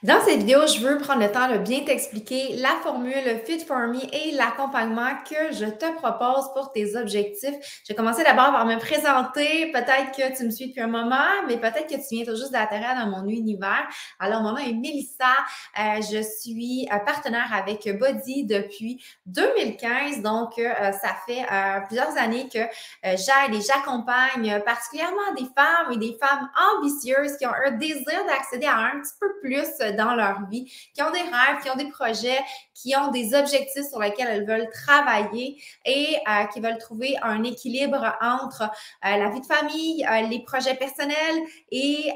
Dans cette vidéo, je veux prendre le temps de bien t'expliquer la formule Fit for Me et l'accompagnement que je te propose pour tes objectifs. Je vais commencer d'abord par me présenter. Peut-être que tu me suis depuis un moment, mais peut-être que tu viens tout juste d'atterrir dans mon univers. Alors, mon nom est Mélissa. Je suis partenaire avec Body depuis 2015. Donc, ça fait plusieurs années que j'aide et j'accompagne particulièrement des femmes et des femmes ambitieuses qui ont un désir d'accéder à un petit peu plus dans leur vie, qui ont des rêves, qui ont des projets, qui ont des objectifs sur lesquels elles veulent travailler et qui veulent trouver un équilibre entre la vie de famille, les projets personnels et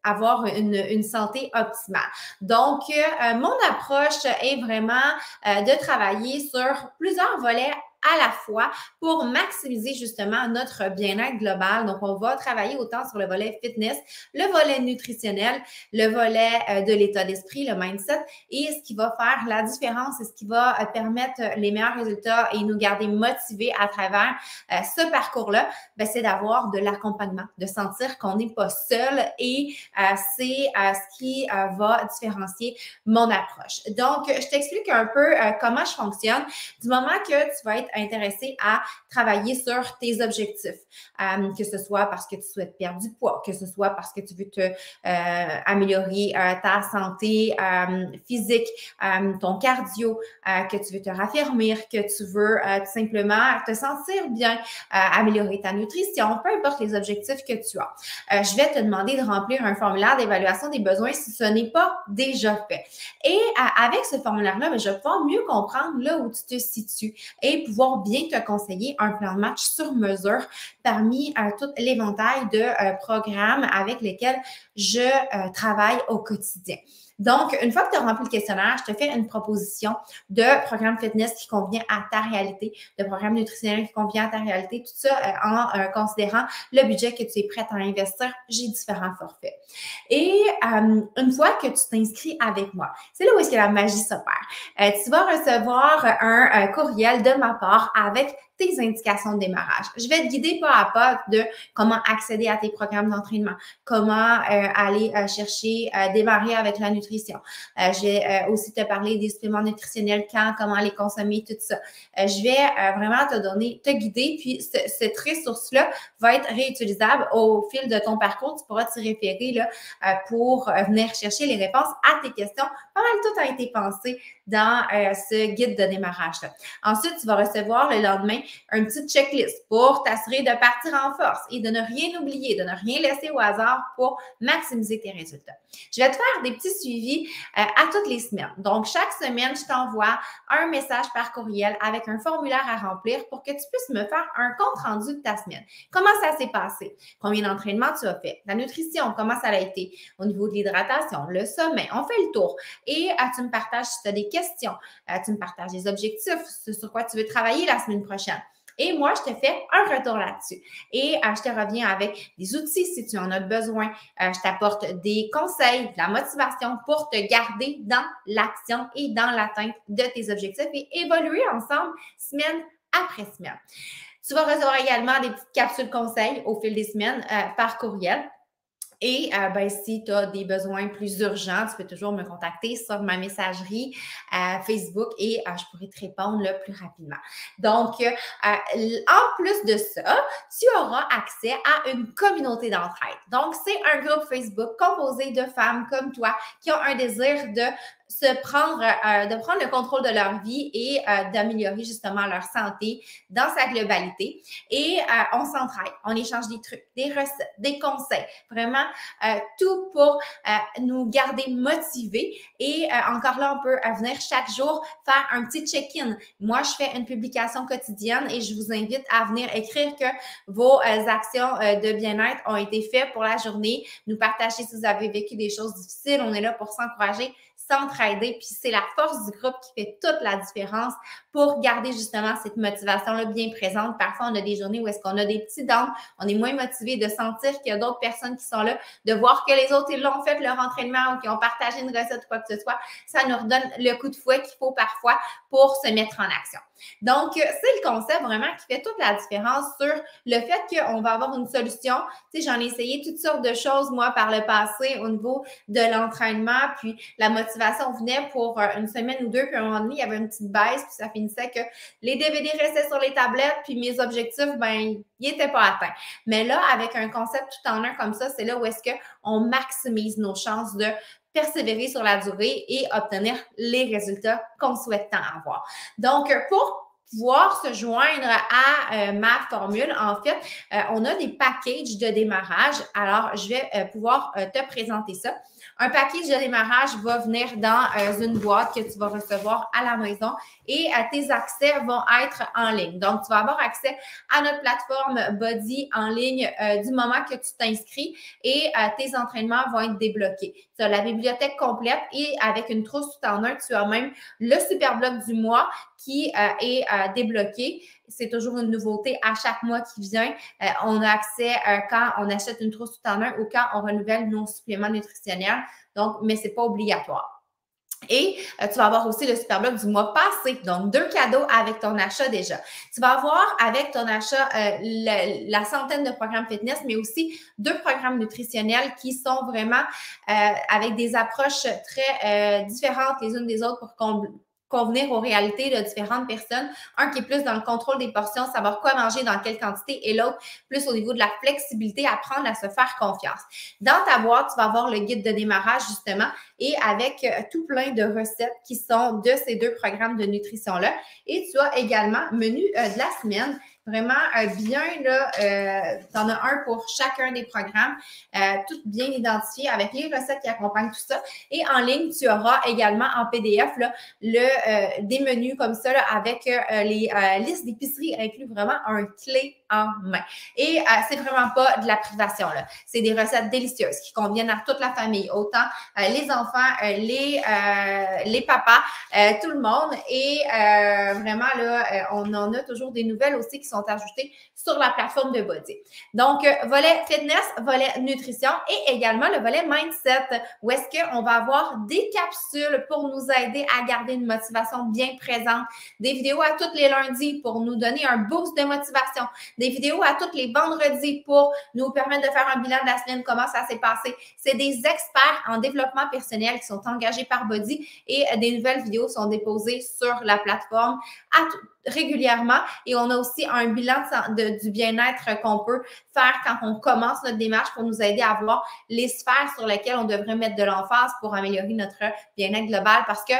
avoir une santé optimale. Donc, mon approche est vraiment de travailler sur plusieurs volets à la fois pour maximiser justement notre bien-être global. Donc, on va travailler autant sur le volet fitness, le volet nutritionnel, le volet de l'état d'esprit, le mindset et ce qui va faire la différence et ce qui va permettre les meilleurs résultats et nous garder motivés à travers ce parcours-là, c'est d'avoir de l'accompagnement, de sentir qu'on n'est pas seul et c'est ce qui va différencier mon approche. Donc, je t'explique un peu comment je fonctionne. Du moment que tu vas être intéressé à travailler sur tes objectifs, que ce soit parce que tu souhaites perdre du poids, que ce soit parce que tu veux te améliorer ta santé physique, ton cardio, que tu veux te raffermir, que tu veux tout simplement te sentir bien, améliorer ta nutrition, peu importe les objectifs que tu as. Je vais te demander de remplir un formulaire d'évaluation des besoins si ce n'est pas déjà fait. Et avec ce formulaire-là, je vais pouvoir mieux comprendre là où tu te situes et pouvoir bien te conseiller un plan de match sur mesure parmi tout l'éventail de programmes avec lesquels je travaille au quotidien. Donc, une fois que tu as rempli le questionnaire, je te fais une proposition de programme fitness qui convient à ta réalité, de programme nutritionnel qui convient à ta réalité, tout ça en considérant le budget que tu es prête à investir. J'ai différents forfaits. Et une fois que tu t'inscris avec moi, c'est là où est-ce que la magie s'opère. Tu vas recevoir un courriel de ma part avec tes indications de démarrage. Je vais te guider pas à pas de comment accéder à tes programmes d'entraînement, comment aller chercher, démarrer avec la nutrition. Je vais aussi te parler des suppléments nutritionnels, quand, comment les consommer, tout ça. Je vais vraiment te guider, puis cette ressource-là va être réutilisable au fil de ton parcours. Tu pourras t'y référer là, pour venir chercher les réponses à tes questions. Pas mal tout a été pensé dans ce guide de démarrage-là. Ensuite, tu vas recevoir le lendemain une petite checklist pour t'assurer de partir en force et de ne rien oublier, de ne rien laisser au hasard pour maximiser tes résultats. Je vais te faire des petits suivis à toutes les semaines. Donc, chaque semaine, je t'envoie un message par courriel avec un formulaire à remplir pour que tu puisses me faire un compte rendu de ta semaine. Comment ça s'est passé? Combien d'entraînements tu as fait? La nutrition, comment ça a été? Au niveau de l'hydratation, le sommeil, on fait le tour. Et tu me partages si tu as des questions, tu me partages des objectifs, sur quoi tu veux travailler la semaine prochaine. Et moi, je te fais un retour là-dessus. Et je te reviens avec des outils si tu en as besoin. Je t'apporte des conseils, de la motivation pour te garder dans l'action et dans l'atteinte de tes objectifs et évoluer ensemble semaine après semaine. Tu vas recevoir également des petites capsules conseils au fil des semaines par courriel. Et si tu as des besoins plus urgents, tu peux toujours me contacter sur ma messagerie Facebook et je pourrai te répondre là, plus rapidement. Donc, en plus de ça, tu auras accès à une communauté d'entraide. Donc, c'est un groupe Facebook composé de femmes comme toi qui ont un désir de prendre le contrôle de leur vie et d'améliorer justement leur santé dans sa globalité. Et on s'entraide, on échange des trucs, des recettes, des conseils, vraiment tout pour nous garder motivés. Et encore là, on peut venir chaque jour faire un petit check-in. Moi, je fais une publication quotidienne et je vous invite à venir écrire que vos actions de bien-être ont été faites pour la journée. Nous partager si vous avez vécu des choses difficiles. On est là pour s'encourager, s'entraider, puis c'est la force du groupe qui fait toute la différence pour garder justement cette motivation-là bien présente. Parfois, on a des journées où est-ce qu'on a des petits downs, on est moins motivé de sentir qu'il y a d'autres personnes qui sont là, de voir que les autres, ils l'ont fait leur entraînement ou qu'ils ont partagé une recette ou quoi que ce soit. Ça nous redonne le coup de fouet qu'il faut parfois pour se mettre en action. Donc, c'est le concept vraiment qui fait toute la différence sur le fait qu'on va avoir une solution. Tu sais, j'en ai essayé toutes sortes de choses, moi, par le passé, au niveau de l'entraînement, puis la motivation venait pour une semaine ou deux, puis à un moment donné, il y avait une petite baisse, puis ça finissait que les DVD restaient sur les tablettes, puis mes objectifs, ben, ils n'étaient pas atteints. Mais là, avec un concept tout en un comme ça, c'est là où est-ce qu'on maximise nos chances de persévérer sur la durée et obtenir les résultats qu'on souhaite tant avoir. Donc, pour pouvoir se joindre à ma formule, en fait, on a des packages de démarrage. Alors, je vais pouvoir te présenter ça. Un package de démarrage va venir dans une boîte que tu vas recevoir à la maison et tes accès vont être en ligne. Donc, tu vas avoir accès à notre plateforme Body en ligne du moment que tu t'inscris et tes entraînements vont être débloqués. Tu as la bibliothèque complète et avec une trousse tout en un, tu as même le super bloc du mois qui est débloqué. C'est toujours une nouveauté à chaque mois qui vient. On a accès quand on achète une trousse tout en un ou quand on renouvelle nos suppléments nutritionnels. Donc, mais ce n'est pas obligatoire. Et tu vas avoir aussi le super bloc du mois passé. Donc, 2 cadeaux avec ton achat déjà. Tu vas avoir avec ton achat la centaine de programmes fitness, mais aussi 2 programmes nutritionnels qui sont vraiment avec des approches très différentes les unes des autres pour convenir aux réalités de différentes personnes. Un qui est plus dans le contrôle des portions, savoir quoi manger, dans quelle quantité, et l'autre plus au niveau de la flexibilité, apprendre à se faire confiance. Dans ta boîte, tu vas avoir le guide de démarrage justement et avec tout plein de recettes qui sont de ces 2 programmes de nutrition-là. Et tu as également menu de la semaine. Vraiment bien, là, tu en as un pour chacun des programmes, tout bien identifié avec les recettes qui accompagnent tout ça. Et en ligne, tu auras également en PDF là, des menus comme ça là, avec les listes d'épicerie inclus, vraiment un clé en main. Et c'est vraiment pas de la privation, là. C'est des recettes délicieuses qui conviennent à toute la famille, autant les enfants, les papas, tout le monde. Et vraiment, là, on en a toujours des nouvelles aussi qui sont ajoutées sur la plateforme de Body. Donc, volet fitness, volet nutrition et également le volet mindset, où est-ce qu'on va avoir des capsules pour nous aider à garder une motivation bien présente, des vidéos à tous les lundis pour nous donner un boost de motivation, des vidéos à tous les vendredis pour nous permettre de faire un bilan de la semaine, comment ça s'est passé. C'est des experts en développement personnel qui sont engagés par Body et des nouvelles vidéos sont déposées sur la plateforme régulièrement et on a aussi un bilan du bien-être qu'on peut faire quand on commence notre démarche pour nous aider à voir les sphères sur lesquelles on devrait mettre de l'emphase pour améliorer notre bien-être global parce que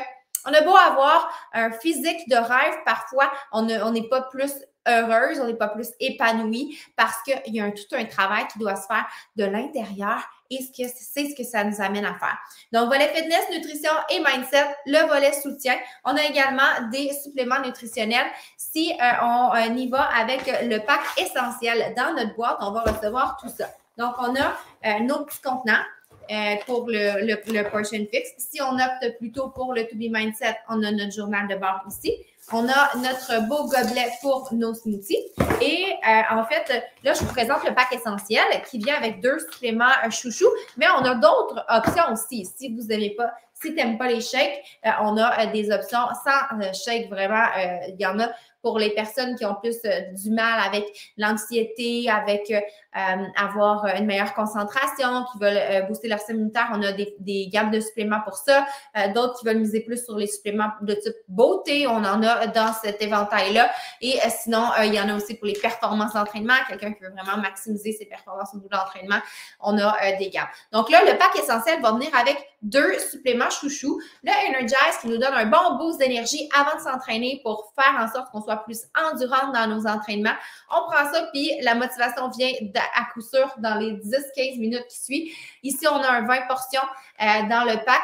on a beau avoir un physique de rêve, parfois on n'est pas plus heureuse, on n'est pas plus épanouie parce qu'il y a tout un travail qui doit se faire de l'intérieur et c'est ce que ça nous amène à faire. Donc, volet fitness, nutrition et mindset, le volet soutien. On a également des suppléments nutritionnels. Si on y va avec le pack essentiel dans notre boîte, on va recevoir tout ça. Donc, on a nos petits contenants. Pour le portion fixe. Si on opte plutôt pour le To Be Mindset, on a notre journal de bord ici. On a notre beau gobelet pour nos smoothies. Et en fait, là, je vous présente le pack essentiel qui vient avec 2 suppléments chouchou, mais on a d'autres options aussi. Si vous n'aimez pas, si tu n'aimes pas les shakes, on a des options sans shake, vraiment. Il y en a pour les personnes qui ont plus du mal avec l'anxiété, avec avoir une meilleure concentration, qui veulent booster leur système immunitaire. On a des gammes de suppléments pour ça. D'autres qui veulent miser plus sur les suppléments de type beauté. On en a dans cet éventail-là. Et sinon, il y en a aussi pour les performances d'entraînement. Quelqu'un qui veut vraiment maximiser ses performances au bout de l'entraînement, on a des gammes. Donc là, le pack essentiel va venir avec 2 suppléments chouchou. Le Energize qui nous donne un bon boost d'énergie avant de s'entraîner pour faire en sorte qu'on soit plus endurante dans nos entraînements. On prend ça, puis la motivation vient à coup sûr dans les 10-15 minutes qui suivent. Ici, on a un 20 portions dans le pack.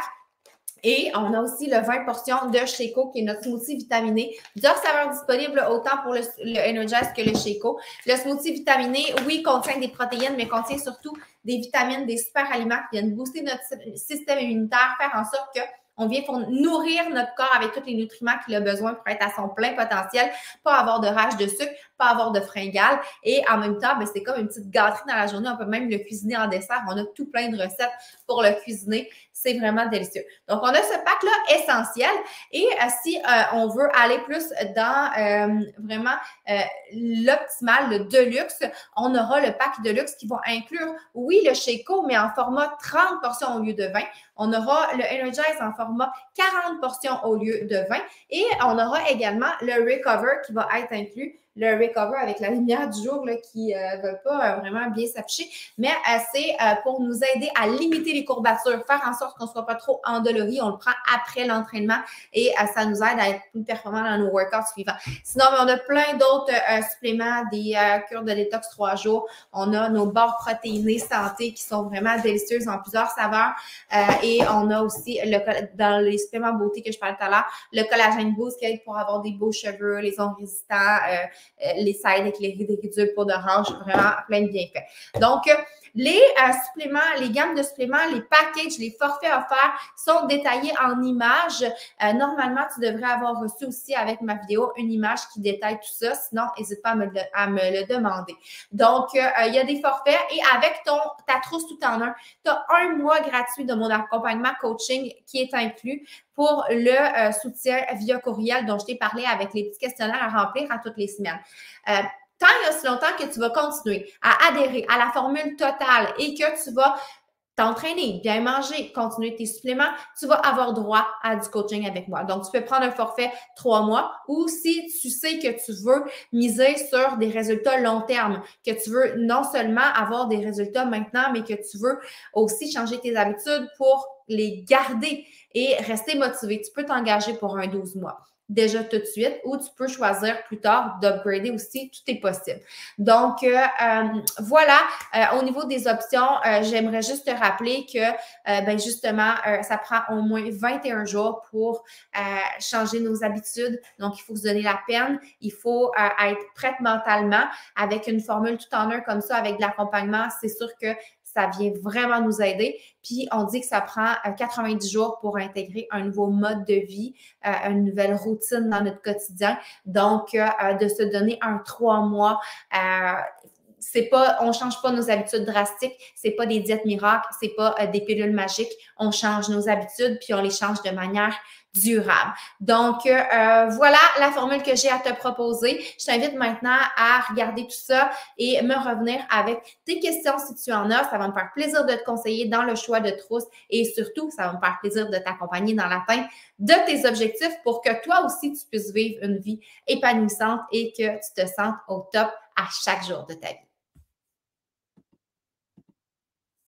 Et on a aussi le 20 portions de Shaco, qui est notre smoothie vitaminé. Plusieurs saveurs disponibles autant pour le Energize que le Shaco. Le smoothie vitaminé, oui, contient des protéines, mais contient surtout des vitamines, des super aliments qui viennent booster notre système immunitaire, faire en sorte que On vient pour nourrir notre corps avec tous les nutriments qu'il a besoin pour être à son plein potentiel, pas avoir de rage de sucre, pas avoir de fringales. Et en même temps, ben, c'est comme une petite gâterie dans la journée. On peut même le cuisiner en dessert. On a tout plein de recettes pour le cuisiner. C'est vraiment délicieux. Donc, on a ce pack-là essentiel. Et si on veut aller plus dans vraiment l'optimal, le deluxe, on aura le pack deluxe qui va inclure, oui, le Shakeco, mais en format 30 portions au lieu de 20. On aura le Energize en format 40 portions au lieu de 20. Et on aura également le Recover qui va être inclus. Le Recover avec la lumière du jour là, qui ne veut pas vraiment bien s'afficher, mais c'est pour nous aider à limiter les courbatures, faire en sorte qu'on ne soit pas trop endolori. On le prend après l'entraînement et ça nous aide à être plus performants dans nos workouts suivants. Sinon, on a plein d'autres suppléments, des cures de détox 3 jours. On a nos barres protéinées santé qui sont vraiment délicieuses en plusieurs saveurs. Et on a aussi, dans les suppléments beauté que je parlais tout à l'heure, le collagène boost qui aide pour avoir des beaux cheveux, les ongles résistants, les sides éclairés, des ridules pour d'orange, vraiment plein de bienfaits. Donc, les suppléments, les gammes de suppléments, les packages, les forfaits offerts sont détaillés en images. Normalement, tu devrais avoir reçu aussi avec ma vidéo une image qui détaille tout ça. Sinon, n'hésite pas à me le demander. Donc, il y a des forfaits et avec ta trousse tout en un, tu as 1 mois gratuit de mon accompagnement coaching qui est inclus pour le soutien via courriel dont je t'ai parlé avec les petits questionnaires à remplir à toutes les semaines. Tant et aussi longtemps que tu vas continuer à adhérer à la formule totale et que tu vas t'entraîner, bien manger, continuer tes suppléments, tu vas avoir droit à du coaching avec moi. Donc, tu peux prendre un forfait 3 mois ou si tu sais que tu veux miser sur des résultats long terme, que tu veux non seulement avoir des résultats maintenant, mais que tu veux aussi changer tes habitudes pour les garder et rester motivé. Tu peux t'engager pour un 12 mois. Déjà tout de suite, ou tu peux choisir plus tard d'upgrader aussi, tout est possible. Donc, voilà, au niveau des options, j'aimerais juste te rappeler que, ben justement, ça prend au moins 21 jours pour changer nos habitudes. Donc, il faut se donner la peine, il faut être prête mentalement avec une formule tout en un comme ça, avec de l'accompagnement, c'est sûr que ça vient vraiment nous aider. Puis, on dit que ça prend 90 jours pour intégrer un nouveau mode de vie, une nouvelle routine dans notre quotidien. Donc, de se donner un 3 mois, c'est pas, on change pas nos habitudes drastiques, c'est pas des diètes miracles, c'est pas des pilules magiques. On change nos habitudes puis on les change de manière durable. Donc, voilà la formule que j'ai à te proposer. Je t'invite maintenant à regarder tout ça et me revenir avec tes questions si tu en as. Ça va me faire plaisir de te conseiller dans le choix de trousse et surtout, ça va me faire plaisir de t'accompagner dans l'atteinte de tes objectifs pour que toi aussi, tu puisses vivre une vie épanouissante et que tu te sentes au top à chaque jour de ta vie.